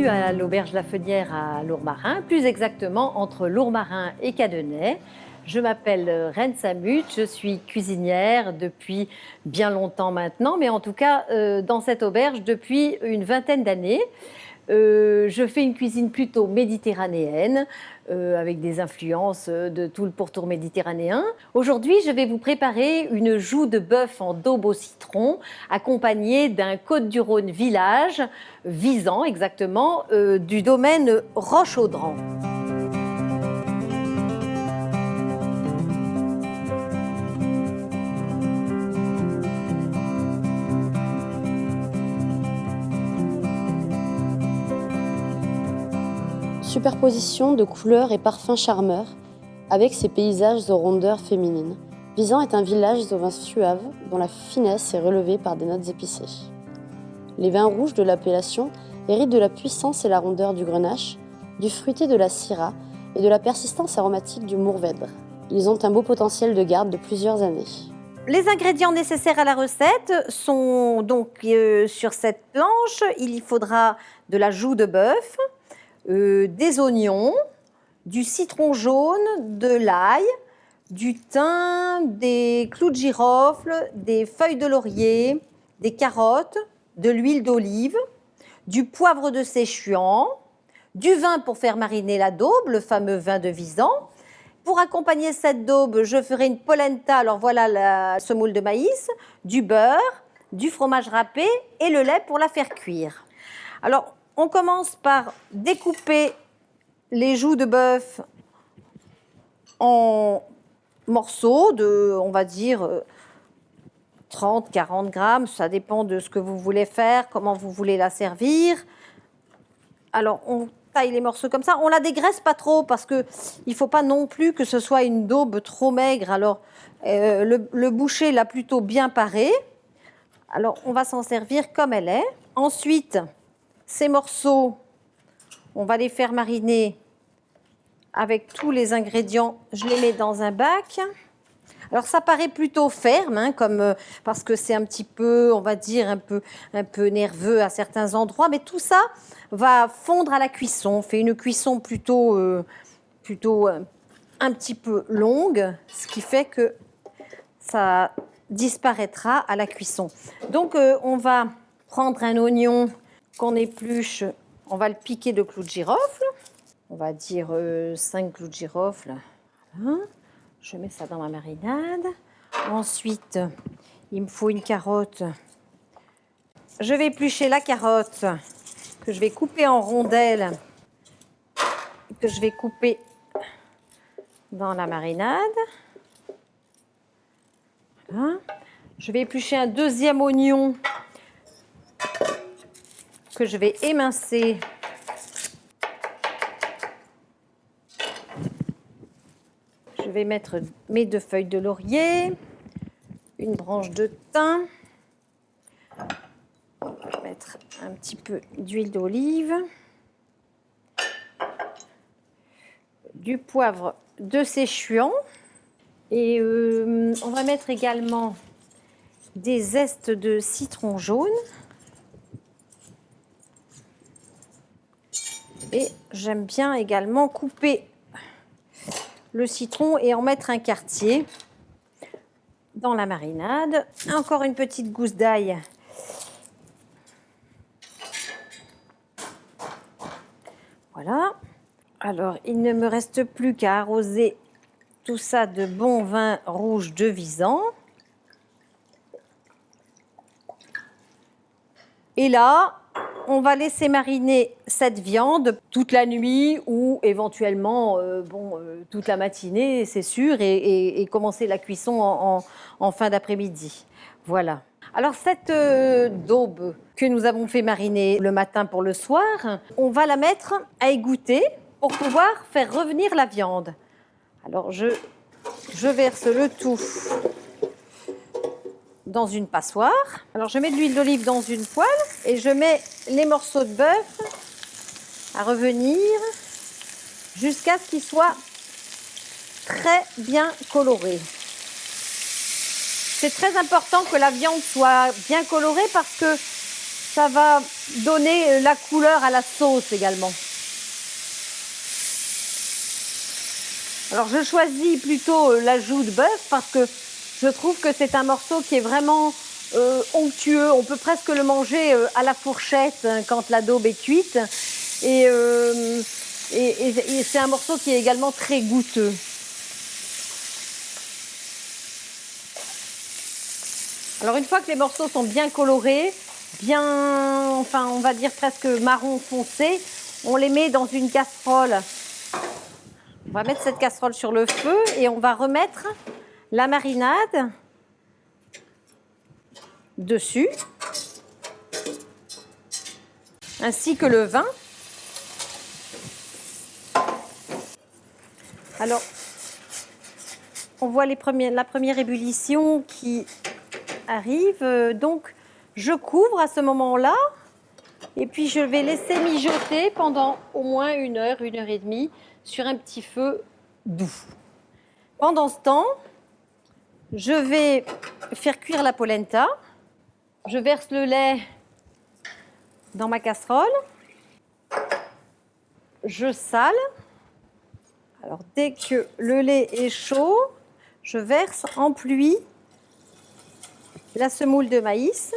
Bienvenue à l'Auberge La Fenière à Lourmarin, plus exactement entre Lourmarin et Cadenet. Je m'appelle Reine Samut, je suis cuisinière depuis bien longtemps maintenant, mais en tout cas dans cette auberge depuis une vingtaine d'années. Je fais une cuisine plutôt méditerranéenne, avec des influences de tout le pourtour méditerranéen. Aujourd'hui, je vais vous préparer une joue de bœuf en daube au citron, accompagnée d'un Côtes-du-Rhône village, Visan exactement, du domaine Roche-Audran. Superposition de couleurs et parfums charmeurs, avec ses paysages aux rondeurs féminines. Visan est un village aux vins suaves, dont la finesse est relevée par des notes épicées. Les vins rouges de l'appellation héritent de la puissance et la rondeur du grenache, du fruité de la syrah et de la persistance aromatique du mourvèdre. Ils ont un beau potentiel de garde de plusieurs années. Les ingrédients nécessaires à la recette sont donc sur cette planche. Il y faudra de la joue de bœuf, des oignons, du citron jaune, de l'ail, du thym, des clous de girofle, des feuilles de laurier, des carottes, de l'huile d'olive, du poivre de Séchuan, du vin pour faire mariner la daube, le fameux vin de Visan. Pour accompagner cette daube, je ferai une polenta, alors voilà la semoule de maïs, du beurre, du fromage râpé et le lait pour la faire cuire. Alors, on commence par découper les joues de bœuf en morceaux de, on va dire, 30-40 grammes. Ça dépend de ce que vous voulez faire, comment vous voulez la servir. Alors, on taille les morceaux comme ça. On la dégraisse pas trop parce qu'il ne faut pas non plus que ce soit une daube trop maigre. Alors, le boucher l'a plutôt bien parée. Alors, on va s'en servir comme elle est. Ensuite, ces morceaux, on va les faire mariner avec tous les ingrédients. Je les mets dans un bac. Alors ça paraît plutôt ferme, hein, parce que c'est un petit peu, on va dire, un peu nerveux à certains endroits, mais tout ça va fondre à la cuisson. On fait une cuisson plutôt un petit peu longue, ce qui fait que ça disparaîtra à la cuisson. Donc on va prendre un oignon qu'on épluche, on va le piquer de clous de girofle. On va dire 5 clous de girofle. Voilà. Je mets ça dans ma marinade. Ensuite, il me faut une carotte. Je vais éplucher la carotte que je vais couper en rondelles, que je vais couper dans la marinade. Voilà. Je vais éplucher un deuxième oignon que je vais émincer. Je vais mettre mes 2 feuilles de laurier, une branche de thym, je vais mettre un petit peu d'huile d'olive, du poivre de Séchuan et on va mettre également des zestes de citron jaune. Et j'aime bien également couper le citron et en mettre un quartier dans la marinade. Encore une petite gousse d'ail. Voilà. Alors, il ne me reste plus qu'à arroser tout ça de bon vin rouge de Visan. Et là, on va laisser mariner cette viande toute la nuit ou éventuellement toute la matinée, c'est sûr, et commencer la cuisson en fin d'après-midi. Voilà. Alors cette daube que nous avons fait mariner le matin pour le soir, on va la mettre à égoutter pour pouvoir faire revenir la viande. Alors je verse le tout dans une passoire. Alors je mets de l'huile d'olive dans une poêle et je mets les morceaux de bœuf à revenir jusqu'à ce qu'ils soient très bien colorés. C'est très important que la viande soit bien colorée parce que Ça va donner la couleur à la sauce également. Alors je choisis plutôt l'ajout de bœuf parce que je trouve que c'est un morceau qui est vraiment onctueux. On peut presque le manger à la fourchette quand la daube est cuite. Et c'est un morceau qui est également très goûteux. Alors une fois que les morceaux sont bien colorés, enfin on va dire presque marron foncé, on les met dans une casserole. On va mettre cette casserole sur le feu et on va remettre la marinade dessus, ainsi que le vin. Alors, on voit la première ébullition qui arrive. Donc, je couvre à ce moment-là et puis je vais laisser mijoter pendant au moins 1 heure, 1 heure et demie sur un petit feu doux. Pendant ce temps, je vais faire cuire la polenta. Je verse le lait dans ma casserole. Je sale. Alors, dès que le lait est chaud, je verse en pluie la semoule de maïs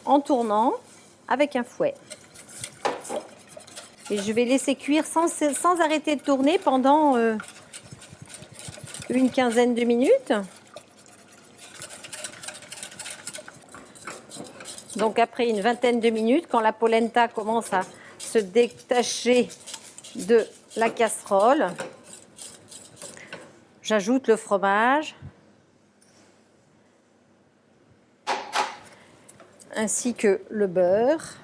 en tournant avec un fouet. Et je vais laisser cuire sans arrêter de tourner pendant une quinzaine de minutes. Donc après une vingtaine de minutes, quand la polenta commence à se détacher de la casserole, j'ajoute le fromage ainsi que le beurre.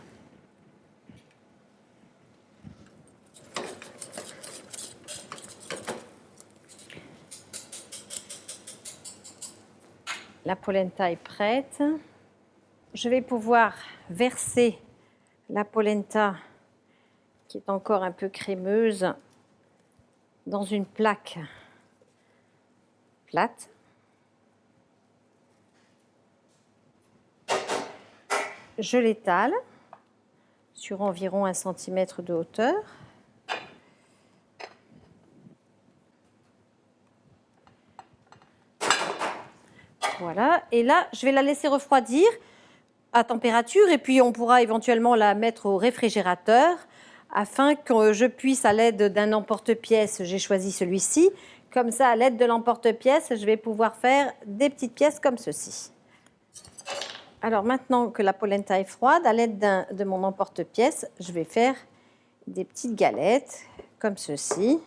La polenta est prête. Je vais pouvoir verser la polenta, qui est encore un peu crémeuse, dans une plaque plate. Je l'étale sur environ 1 cm de hauteur. Voilà, et là, je vais la laisser refroidir à température et puis on pourra éventuellement la mettre au réfrigérateur afin que je puisse, à l'aide d'un emporte-pièce, j'ai choisi celui-ci, comme ça, à l'aide de l'emporte-pièce, je vais pouvoir faire des petites pièces comme ceci. Alors maintenant que la polenta est froide, à l'aide de mon emporte-pièce, je vais faire des petites galettes comme ceci,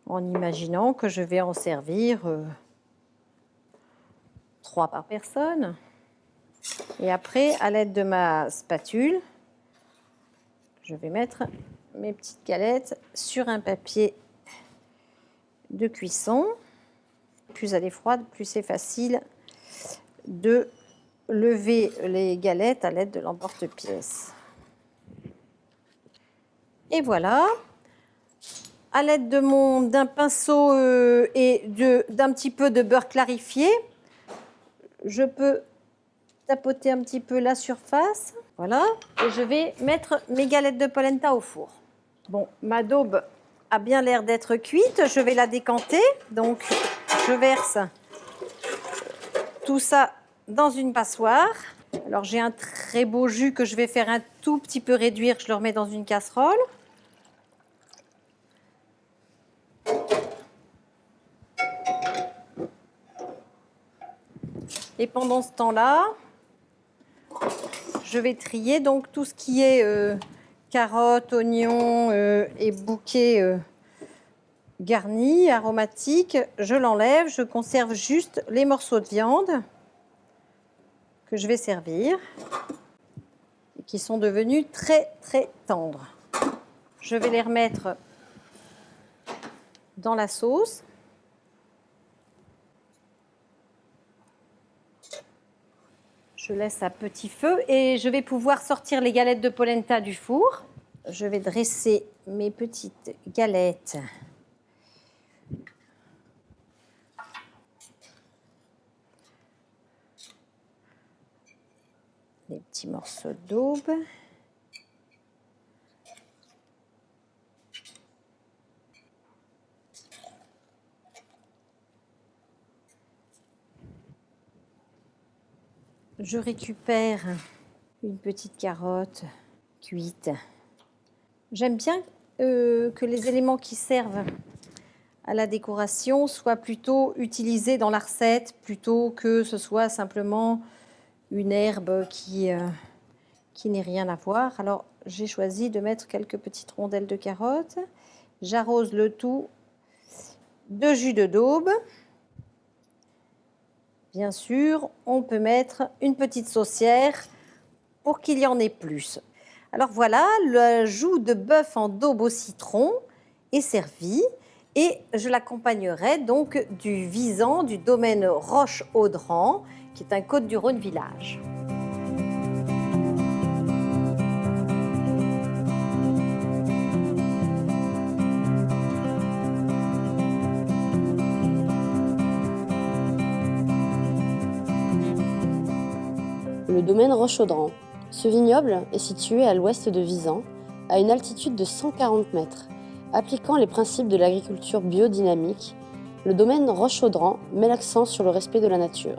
en imaginant que je vais en servir 3 par personne. Et après, à l'aide de ma spatule, je vais mettre mes petites galettes sur un papier de cuisson. Plus elle est froide, plus c'est facile de lever les galettes à l'aide de l'emporte-pièce. Et voilà, à l'aide d'un pinceau et d'un petit peu de beurre clarifié, je peux tapoter un petit peu la surface. Voilà, et je vais mettre mes galettes de polenta au four. Bon, ma daube a bien l'air d'être cuite, je vais la décanter. Donc, je verse tout ça dans une passoire. Alors, j'ai un très beau jus que je vais faire un tout petit peu réduire, je le remets dans une casserole. Et pendant ce temps-là, je vais trier donc tout ce qui est carottes, oignons et bouquets garnis, aromatiques. Je l'enlève, je conserve juste les morceaux de viande que je vais servir et qui sont devenus très très tendres. Je vais les remettre dans la sauce. Je laisse à petit feu et je vais pouvoir sortir les galettes de polenta du four. Je vais dresser mes petites galettes des petits morceaux d'aube. Je récupère une petite carotte cuite. J'aime bien que les éléments qui servent à la décoration soient plutôt utilisés dans la recette, plutôt que ce soit simplement une herbe qui n'ait rien à voir. Alors, j'ai choisi de mettre quelques petites rondelles de carottes. J'arrose le tout de jus de daube. Bien sûr, on peut mettre une petite saucière pour qu'il y en ait plus. Alors voilà, le joue de bœuf en daube au citron est servi et je l'accompagnerai donc du vis-en du domaine Roche-Audran, qui est un Côtes-du-Rhône village. Le domaine Roche-Audran. Ce vignoble est situé à l'ouest de Visan, à une altitude de 140 mètres. Appliquant les principes de l'agriculture biodynamique, le domaine Roche-Audran met l'accent sur le respect de la nature.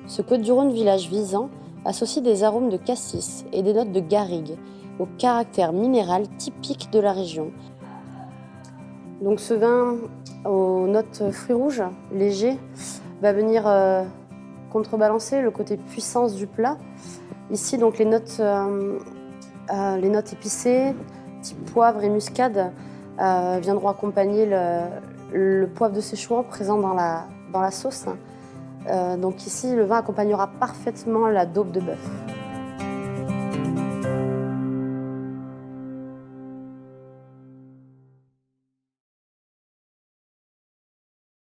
Ce Côtes-du-Rhône village Visan associe des arômes de cassis et des notes de garrigue au caractère minéral typique de la région. Donc ce vin aux notes fruits rouges, léger, va venir contrebalancer le côté puissance du plat. Ici, donc, les notes épicées, type poivre et muscade, viendront accompagner le poivre de Séchouan présent dans la sauce. Donc ici, le vin accompagnera parfaitement la daube de bœuf.